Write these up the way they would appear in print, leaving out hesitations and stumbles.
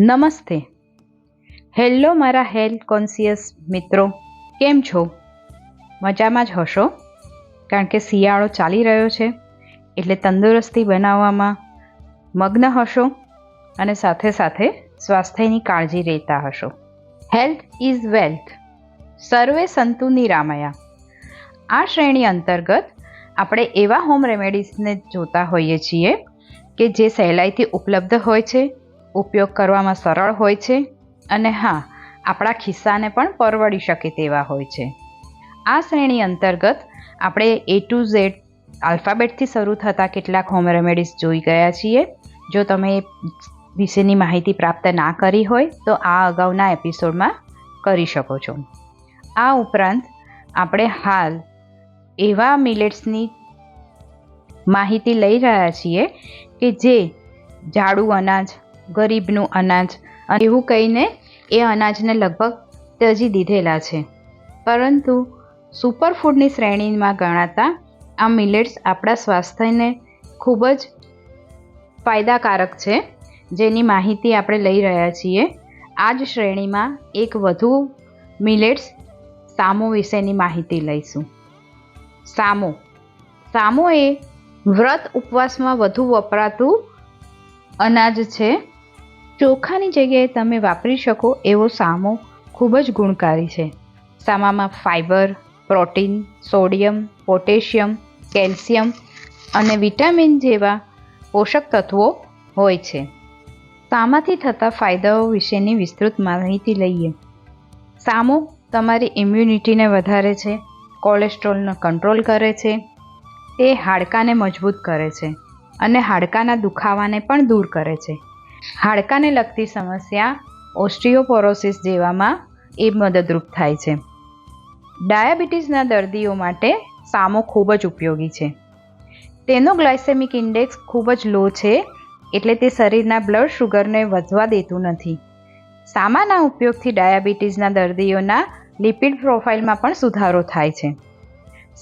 નમસ્તે. હેલો મારા health conscious મિત્રો, કેમ છો? મજામાં જ હશો, કારણ કે શિયાળો ચાલી રહ્યો છે એટલે તંદુરસ્તી બનાવવામાં મગ્ન હશો અને સાથે સાથે સ્વાસ્થ્યની કાળજી લેતા હશો. હેલ્થ ઇઝ વેલ્થ, સર્વે સંતુ નિરામયા. આ શ્રેણી અંતર્ગત આપણે એવા હોમ રેમેડીઝને જોતા હોઈએ છીએ કે જે સહેલાઈથી ઉપલબ્ધ હોય છે, ઉપયોગ કરવામાં સરળ હોય છે અને હા, આપણા ખિસ્સાને પણ પરવડી શકે તેવા હોય છે. આ શ્રેણી અંતર્ગત આપણે A to Z આલ્ફાબેટથી શરૂ થતા કેટલાક હોમ રેમેડીઝ જોઈ ગયા છીએ. જો તમે એ વિશેની માહિતી પ્રાપ્ત ના કરી હોય તો આ અગાઉના એપિસોડમાં કરી શકો છો. આ ઉપરાંત આપણે હાલ એવા મિલેટ્સની માહિતી લઈ રહ્યા છીએ કે જે જાડું અનાજ, ગરીબનું અનાજ એવું કહીને એ અનાજને લગભગ ત્યજી દીધેલા છે, પરંતુ સુપરફૂડની શ્રેણીમાં ગણાતા આ મિલેટ્સ આપણા સ્વાસ્થ્યને ખૂબ જ ફાયદાકારક છે, જેની માહિતી આપણે લઈ રહ્યા છીએ. આ જ શ્રેણીમાં એક વધુ મિલેટ્સ સામો વિશેની માહિતી લઈશું. સામો એ વ્રત ઉપવાસમાં વધુ વપરાતું અનાજ છે. ચોખાની જગ્યાએ તમે વાપરી શકો એવો સામો ખૂબ જ ગુણકારી છે. સામામાં fibre, protein, sodium, potassium, calcium અને વિટામિન જેવા પોષક તત્વો હોય છે. સામાથી થતા ફાયદાઓ વિશેની વિસ્તૃત માહિતી લઈએ. સામો તમારી ઇમ્યુનિટીને વધારે છે, કોલેસ્ટ્રોલને કંટ્રોલ કરે છે, તે હાડકાને મજબૂત કરે છે અને હાડકાના દુખાવાને પણ દૂર કરે છે. હાડકાને લગતી સમસ્યા ઓસ્ટિયોપોરોસિસ જેવામાં એ મદદરૂપ થાય છે. ડાયાબિટીસના દર્દીઓ માટે સામો ખૂબ જ ઉપયોગી છે. તેનો ગ્લાયસેમિક ઇન્ડેક્સ ખૂબ જ લો છે, એટલે તે શરીરના બ્લડ શુગરને વધવા દેતું નથી. સામાના ઉપયોગથી ડાયાબિટીસના દર્દીઓના લિપિડ પ્રોફાઇલમાં પણ સુધારો થાય છે.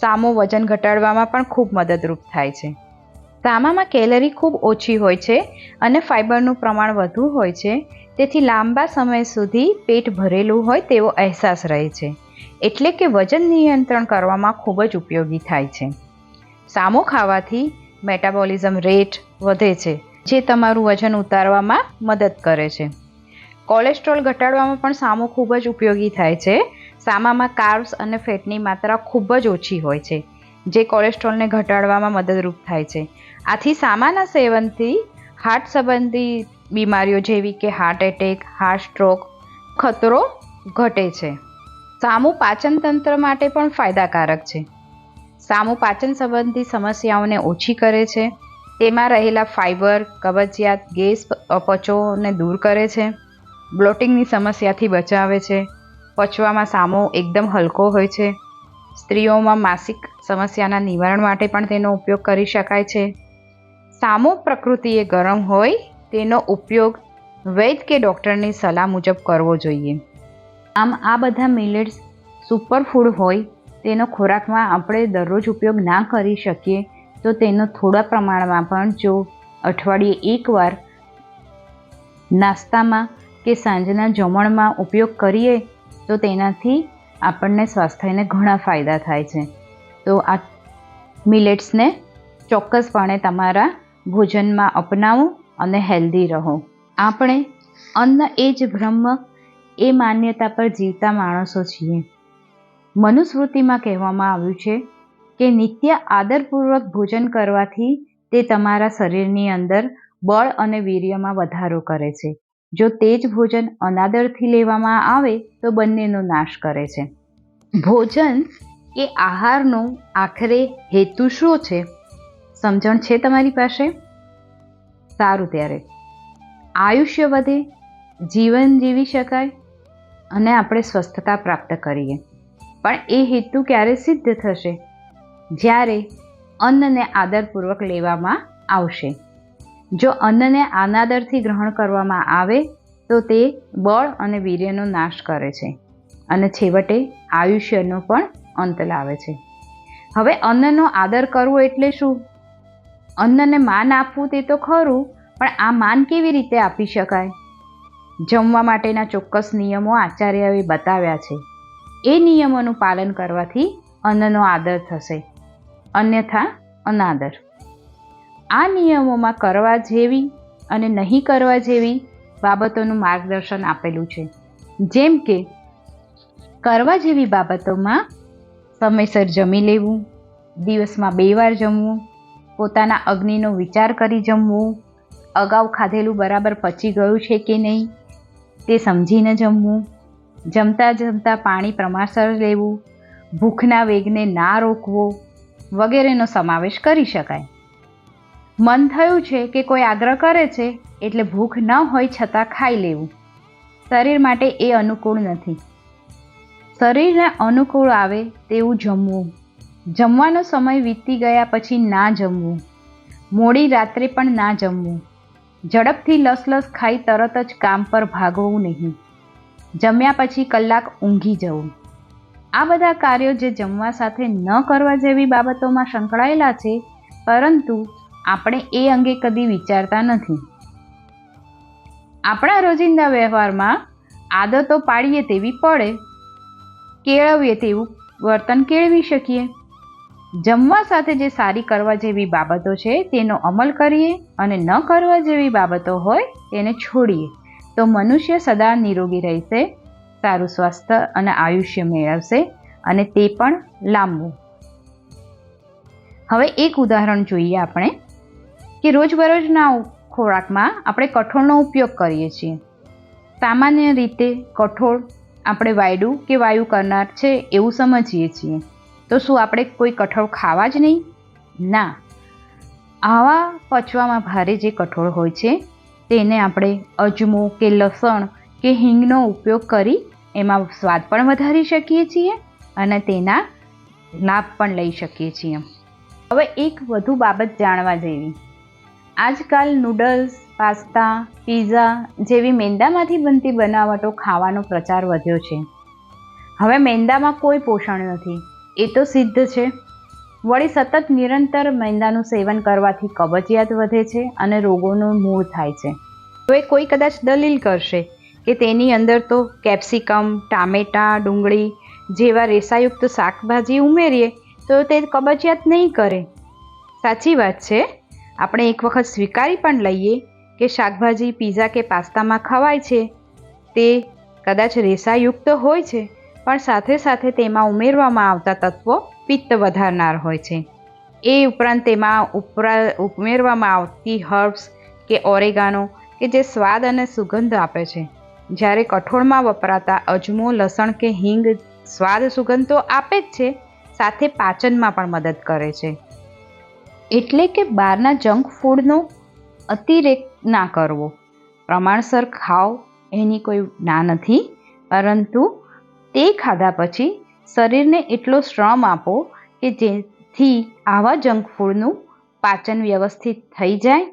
સામો વજન ઘટાડવામાં પણ ખૂબ મદદરૂપ થાય છે. સામામાં કેલરી ખૂબ ઓછી હોય છે અને ફાઇબરનું પ્રમાણ વધુ હોય છે, તેથી લાંબા સમય સુધી પેટ ભરેલું હોય તેવો અહેસાસ રહે છે, એટલે કે વજન નિયંત્રણ કરવામાં ખૂબ જ ઉપયોગી થાય છે. સામો ખાવાથી મેટાબોલિઝમ રેટ વધે છે, જે તમારું વજન ઉતારવામાં મદદ કરે છે. કોલેસ્ટ્રોલ ઘટાડવામાં પણ સામો ખૂબ જ ઉપયોગી થાય છે. સામામાં કાર્બ્સ અને ફેટની માત્રા ખૂબ જ ઓછી હોય છે, જે કોલેસ્ટ્રોલને ઘટાડવામાં મદદરૂપ થાય છે. આથી સામાના સેવનથી હાર્ટ સંબંધી બીમારીઓ જેવી કે હાર્ટ એટેક, હાર્ટ સ્ટ્રોક ખતરો ઘટે છે. સામું પાચન તંત્ર માટે પણ ફાયદાકારક છે. સામું પાચન સંબંધી સમસ્યાઓને ઓછી કરે છે. તેમાં રહેલા ફાઇબર કબજિયાત, ગેસ, અપચોને દૂર કરે છે. બ્લોટિંગની સમસ્યાથી બચાવે છે. પચવામાં સામો એકદમ હલકો હોય છે. સ્ત્રીઓમાં માસિક સમસ્યાના નિવારણ માટે પણ તેનો ઉપયોગ કરી શકાય છે. સામો પ્રકૃતિએ ગરમ હોય તેનો ઉપયોગ વૈદ્ય કે ડૉક્ટરની સલાહ મુજબ કરવો જોઈએ. આમ આ બધા મિલેટ્સ સુપરફૂડ હોય તેનો ખોરાકમાં આપણે દરરોજ ઉપયોગ ના કરી શકીએ તો તેનો થોડા પ્રમાણમાં પણ જો અઠવાડિયે એકવાર નાસ્તામાં કે સાંજના જમણમાં ઉપયોગ કરીએ તો તેનાથી આપણને સ્વાસ્થ્યને ઘણા ફાયદા થાય છે. તો આ મિલેટ્સને ચોક્કસપણે તમારા ભોજનમાં અપનાવો અને હેલ્ધી રહો. આપણે અન્ન એ જ બ્રહ્મ એ માન્યતા પર જીવતા માણસો છીએ. મનુસ્મૃતિમાં કહેવામાં આવ્યું છે કે નિત્ય આદરપૂર્વક ભોજન કરવાથી તે તમારા શરીરની અંદર બળ અને વીર્યમાં વધારો કરે છે. જો તે જ ભોજન અનાદરથી લેવામાં આવે તો બંનેનો નાશ કરે છે. ભોજન એ આહારનો આખરે હેતુ શું છે? સમજણ છે તમારી પાસે? સારું, ત્યારે આયુષ્ય વધે, જીવન જીવી શકાય અને આપણે સ્વસ્થતા પ્રાપ્ત કરીએ. પણ એ હેતુ ક્યારે સિદ્ધ થશે? જ્યારે અન્નને આદરપૂર્વક લેવામાં આવશે. જો અન્નને અનાદરથી ગ્રહણ કરવામાં આવે તો તે બળ અને વીર્યનો નાશ કરે છે અને છેવટે આયુષ્યનો પણ અંત લાવે છે. હવે અન્નનો આદર કરવો એટલે શું? અન્નને માન આપવું તે તો ખરું, પણ આ માન કેવી રીતે આપી શકાય? જમવા માટેના ચોક્કસ નિયમો આચાર્યએ બતાવ્યા છે. એ નિયમોનું પાલન કરવાથી અન્નનો આદર થશે, અન્યથા અનાદર. આ નિયમોમાં કરવા જેવી અને નહીં કરવા જેવી બાબતોનું માર્ગદર્શન આપેલું છે. જેમ કે કરવા જેવી બાબતોમાં સમયસર જમી લેવું, દિવસમાં 2 વાર જમવું, પોતાના અગ્નિનો વિચાર કરી જમવું, અગાઉ ખાધેલું બરાબર પચી ગયું છે કે નહીં તે સમજીને જમવું, જમતા જમતા પાણી પ્રમાણસર લેવું, ભૂખના વેગને ના રોકવો વગેરેનો સમાવેશ કરી શકાય. મન થયું છે કે કોઈ આગ્રહ કરે છે એટલે ભૂખ ન હોય છતાં ખાઈ લેવું, શરીર માટે એ અનુકૂળ નથી. શરીરને અનુકૂળ આવે તેવું જમવું, જમવાનો સમય વીતી ગયા પછી ના જમવું, મોડી રાત્રે પણ ના જમવું, ઝડપથી લસલસ ખાઈ તરત જ કામ પર ભાગવું નહીં, જમ્યા પછી કલાક ઊંઘી જવું. આ બધા કાર્યો જે જમવા સાથે ન કરવા જેવી બાબતોમાં સંકળાયેલા છે, પરંતુ આપણે એ અંગે કદી વિચારતા નથી. આપણા રોજિંદા વ્યવહારમાં આદતો પાડીએ તેવી પડે, કેળવીએ તેવું વર્તન કેળવી શકીએ. જમવા સાથે જે સારી કરવા જેવી બાબતો છે તેનો અમલ કરીએ અને ન કરવા જેવી બાબતો હોય તેને છોડીએ તો મનુષ્ય સદા નિરોગી રહેશે, સારું સ્વાસ્થ્ય અને આયુષ્ય મેળવશે અને તે પણ લાંબુ. હવે એક ઉદાહરણ જોઈએ આપણે કે રોજબરોજના ખોરાકમાં આપણે કઠોળનો ઉપયોગ કરીએ છીએ. સામાન્ય રીતે કઠોળ આપણે વાયડું કે વાયુ કરનાર છે એવું સમજીએ છીએ. તો શું આપણે કોઈ કઠોળ ખાવા જ નહીં? ના. આવા પચવામાં ભારે જે કઠોળ હોય છે તેને આપણે અજમો કે લસણ કે હિંગનો ઉપયોગ કરી એમાં સ્વાદ પણ વધારી શકીએ છીએ અને તેના લાભ પણ લઈ શકીએ છીએ. હવે એક વધુ બાબત જાણવા જેવી. આજકાલ નૂડલ્સ, પાસ્તા, પીઝા જેવી મેંદામાંથી બનતી બનાવટો ખાવાનો પ્રચાર વધ્યો છે. હવે મેંદામાં કોઈ પોષણ નથી એ તો સિદ્ધ છે. વળી સતત નિરંતર મેંદાનું સેવન કરવાથી કબજિયાત વધે છે અને રોગોનું મૂળ થાય છે. હવે કોઈ કદાચ દલીલ કરશે કે તેની અંદર તો કેપ્સિકમ, ટામેટાં, ડુંગળી જેવા રેસાયુક્ત શાકભાજી ઉમેરીએ તો તે કબજિયાત નહીં કરે. સાચી વાત છે. આપણે એક વખત સ્વીકારી પણ લઈએ કે શાકભાજી પીઝા કે પાસ્તામાં ખવાય છે તે કદાચ રેસાયુક્ત હોય છે, પણ સાથે સાથે તેમાં ઉમેરવામાં આવતા તત્વો પિત્ત વધારનાર હોય છે. એ ઉપરાંત તેમાં ઉમેરવામાં આવતી હર્બ્સ કે ઓરેગાનો કે જે સ્વાદ અને સુગંધ આપે છે, જ્યારે કઠોળમાં વપરાતા અજમો, લસણ કે હિંગ સ્વાદ સુગંધ તો આપે જ છે, સાથે પાચનમાં પણ મદદ કરે છે. એટલે કે બહારના જંક ફૂડનો અતિરેક ના કરવો. પ્રમાણસર ખાઓ એની કોઈ ના નથી, પરંતુ તે ખાધા પછી શરીરને એટલો શ્રમ આપો કે જેથી આવા જંક ફૂડનું પાચન વ્યવસ્થિત થઈ જાય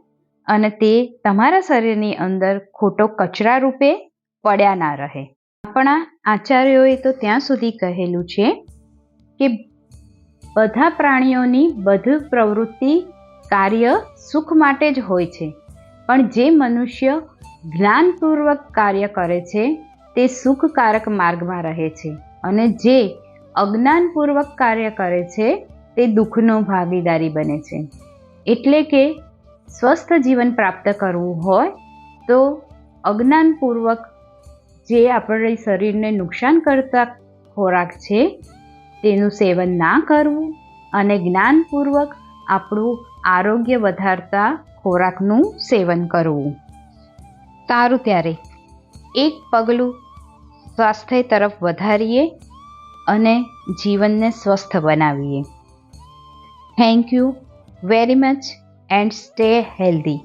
અને તે તમારા શરીરની અંદર ખોટો કચરા રૂપે પડ્યા ના રહે. આપણા આચાર્યોએ તો ત્યાં સુધી કહેલું છે કે બધા પ્રાણીઓની બધી પ્રવૃત્તિ કાર્ય સુખ માટે જ હોય છે, પણ જે મનુષ્ય જ્ઞાનપૂર્વક કાર્ય કરે છે તે સુખકારક માર્ગમાં રહે છે અને જે અજ્ઞાનપૂર્વક કાર્ય કરે છે તે દુઃખનો ભાગીદારી બને છે. એટલે કે સ્વસ્થ જીવન પ્રાપ્ત કરવું હોય તો અજ્ઞાનપૂર્વક જે આપણા શરીરને નુકસાન કરતા ખોરાક છે તેનું સેવન ના કરવું અને જ્ઞાનપૂર્વક આપણું આરોગ્ય વધારતા ખોરાકનું સેવન કરવું. સારું, ત્યારે એક પગલું સ્વાસ્થ્ય તરફ વધારીએ અને જીવનને સ્વસ્થ બનાવીએ. Thank you very much and stay healthy.